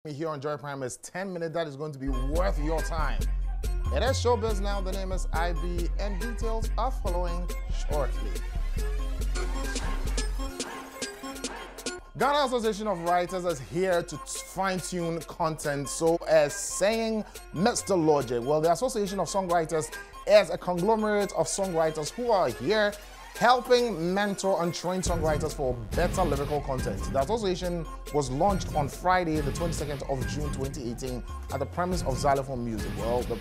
Here on Joy Prime is 10 minutes that is going to be worth your time. It is Showbiz Now. The name is IB, and details are following shortly. Ghana Association of Writers is here to fine-tune content, so as saying Mr. Logic. Well, the Association of Songwriters is a conglomerate of songwriters who are here helping mentor and train songwriters for better lyrical content. The association was launched on Friday, the 22nd of June 2018 at the premise of Xylophone Music. Well, the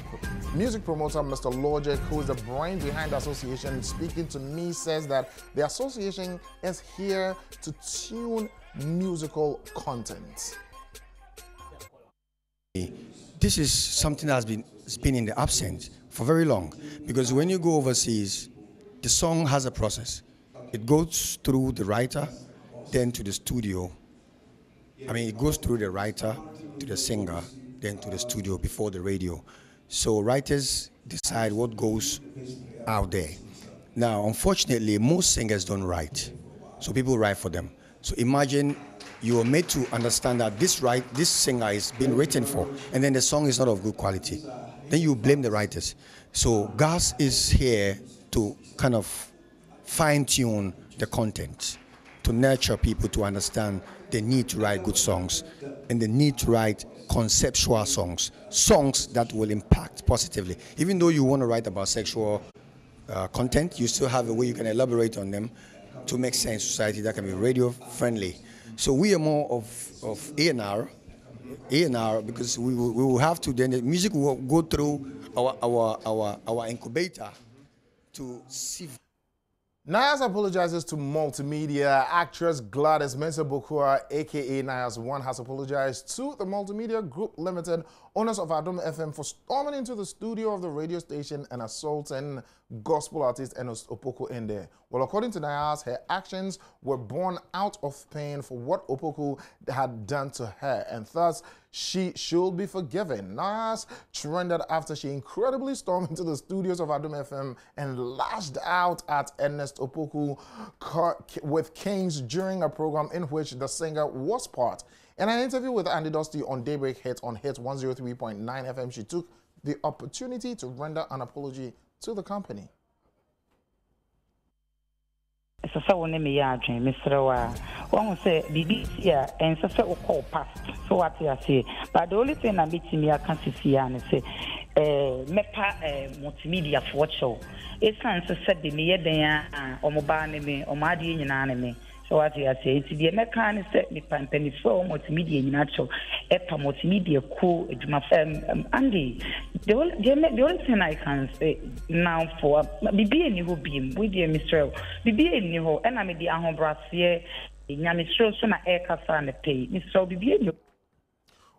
music promoter, Mr. Logic, who is the brain behind the association, speaking to me, says that the association is here to tune musical content. This is something that's been in the absence for very long, because when you go overseas, the song has a process. It goes through the writer, then to the studio. It goes through the writer to the singer, then to the studio before the radio. So writers decide what goes out there. Now, unfortunately, most singers don't write, so people write for them. So imagine you are made to understand that this singer is being written for, and then the song is not of good quality. Then you blame the writers. So GAS is here to kind of fine-tune the content, to nurture people to understand the need to write good songs and the need to write conceptual songs, songs that will impact positively. Even though you want to write about sexual content, you still have a way you can elaborate on them to make sense in society that can be radio-friendly. So we are more of A&R, because we will have to, then the music will go through our incubator to see. Nias apologizes to multimedia. Actress Gladys Mensa, aka Nias One, has apologized to the Multimedia Group Limited, owners of Adom FM, for storming into the studio of the radio station and assaulting gospel artist Ernest Opoku in there. Well, according to Nias, her actions were born out of pain for what Opoku had done to her, and thus she should be forgiven. Nias trended after she incredibly stormed into the studios of Adom FM and lashed out at Ernest Opoku with canes during a program in which the singer was part. In an interview with Andy Dusty on Daybreak Hit on Hit 103.9 FM, she took the opportunity to render an apology to the company. So when me adwin Mr. One say BBC and so call past. So what I say, but the only thing I meet me I can see and say mepa multimedia for show. It's said the me den o mobile me o ma die nyina me. So what I say, it's the American set me penny for multimedia nyina epa multimedia cool eduma fam Andy. The only thing I can say now for bibi eni ho bim we dear Mr. bibi eni ho and I me di ahobrase nyamistro so na e kasa na pay Mr. bibi eni.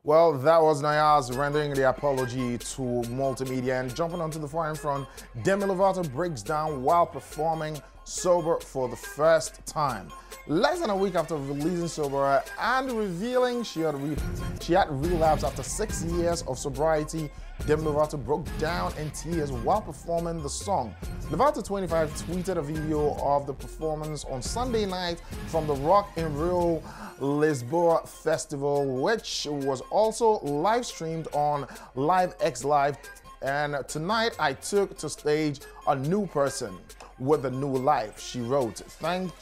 Well, that was Nias rendering the apology to multimedia. And jumping onto the foreign front, Demi Lovato breaks down while performing Sober for the first time. Less than a week after releasing Sober and revealing she had relapsed after 6 years of sobriety, Demi Lovato broke down in tears while performing the song. Lovato 25 tweeted a video of the performance on Sunday night from the Rock in Rio Lisboa Festival, which was also live streamed on Live X Live. And tonight I took to stage a new person with a new life, she wrote. Thank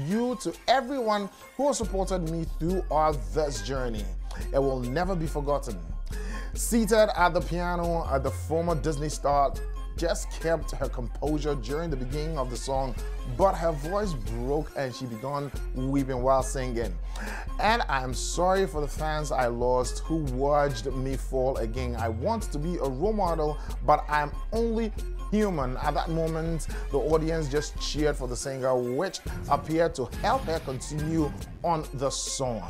you to everyone who has supported me throughout this journey. It will never be forgotten. Seated at the piano, the former Disney star just kept her composure during the beginning of the song, but her voice broke and she began weeping while singing. And I'm sorry for the fans I lost who watched me fall again. I want to be a role model, but I'm only human. At that moment, the audience just cheered for the singer, which appeared to help her continue on the song.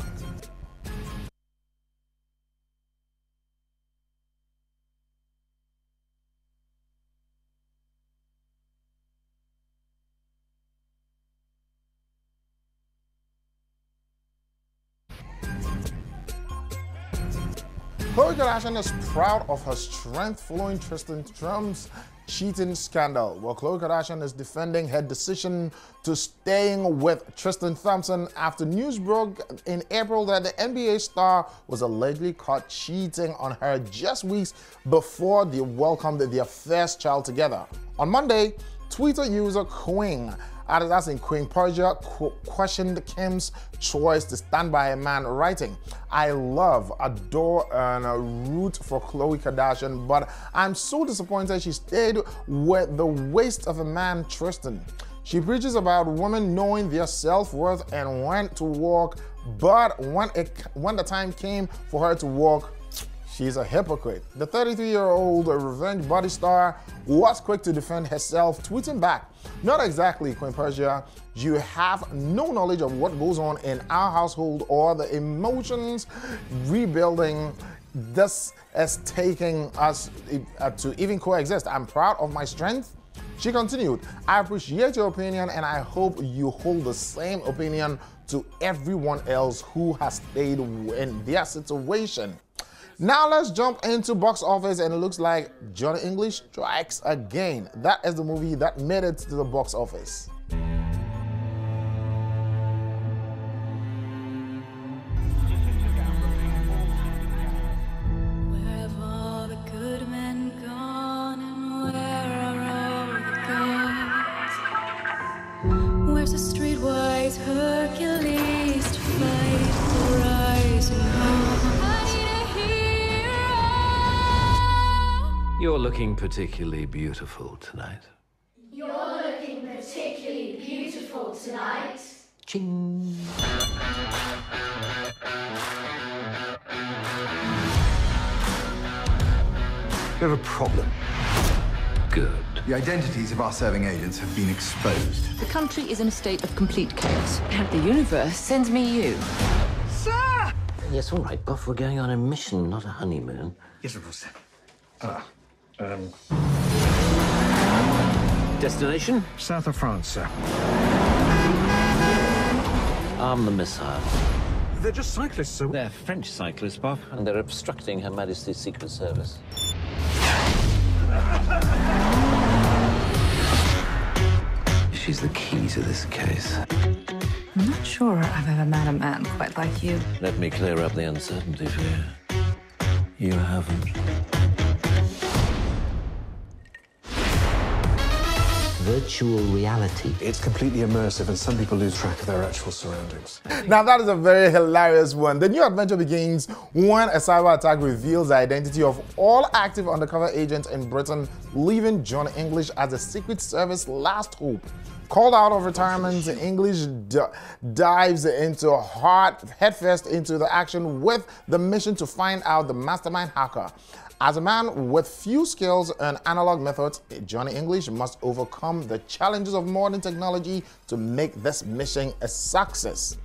Khloe Kardashian is proud of her strength following Tristan Trump's cheating scandal. Well, Khloe Kardashian is defending her decision to staying with Tristan Thompson after news broke in April that the NBA star was allegedly caught cheating on her just weeks before they welcomed their first child together. On Monday, Twitter user Queen, that's in Queen Persia, questioned Kim's choice to stand by a man, writing, "I love, adore, and root for Khloe Kardashian, but I'm so disappointed she stayed with the waste of a man, Tristan. She preaches about women knowing their self-worth and when to walk, but when the time came for her to walk, she's a hypocrite." The 33-year-old revenge body star was quick to defend herself, tweeting back, "Not exactly, Queen Persia. You have no knowledge of what goes on in our household or the emotions rebuilding this is taking us to even coexist. I'm proud of my strength." She continued, "I appreciate your opinion and I hope you hold the same opinion to everyone else who has stayed in their situation." Now let's jump into box office, and it looks like Johnny English strikes again. That is the movie that made it to the box office. Where's the streetwise Hercules to fight the rising home? I need a hero. You're looking particularly beautiful tonight. You're looking particularly beautiful tonight. Ching. We have a problem. Good. The identities of our serving agents have been exposed. The country is in a state of complete chaos. The universe sends me you. Sir! Yes, all right, Buff, we're going on a mission, not a honeymoon. Yes, of course, sir. Destination? South of France, sir. Arm the missile. They're just cyclists, sir. They're French cyclists, Buff, and they're obstructing Her Majesty's Secret Service. She's the key to this case. I'm not sure I've ever met a man quite like you. Let me clear up the uncertainty for you. You haven't. Virtual reality. It's completely immersive, and some people lose track of their actual surroundings. Now that is a very hilarious one. The new adventure begins when a cyber attack reveals the identity of all active undercover agents in Britain, leaving Johnny English as the Secret Service last hope. Called out of retirement, English dives headfirst into the action with the mission to find out the mastermind hacker. As a man with few skills and analog methods, Johnny English must overcome the challenges of modern technology to make this mission a success.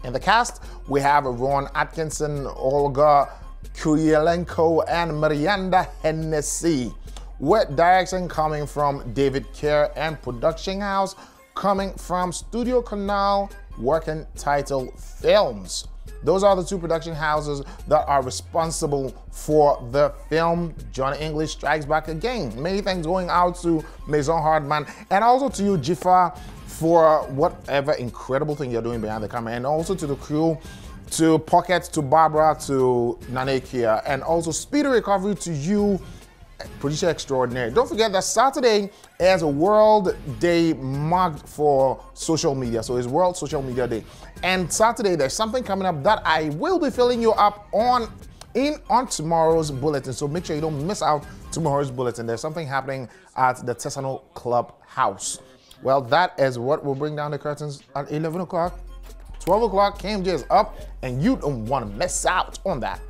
In the cast, we have Ron Atkinson, Olga Kurylenko, and Miranda Hennessy, with direction coming from David Kerr and production house coming from Studio Canal, working title Films. Those are the two production houses that are responsible for the film Johnny English Strikes Back Again. Many thanks going out to Maison Hardman and also to you, Jifa, for whatever incredible thing you're doing behind the camera, and also to the crew, to Pocket, to Barbara, to Nanekia, and also speedy recovery to you, producer extraordinary. Don't forget that Saturday is a World Day marked for social media. So it's World Social Media Day. And Saturday, there's something coming up that I will be filling you up on tomorrow's bulletin. So make sure you don't miss out tomorrow's bulletin. There's something happening at the Tesano Club House. Well, that is what will bring down the curtains at 11 o'clock. 12 o'clock, KMJ is up, and you don't want to miss out on that.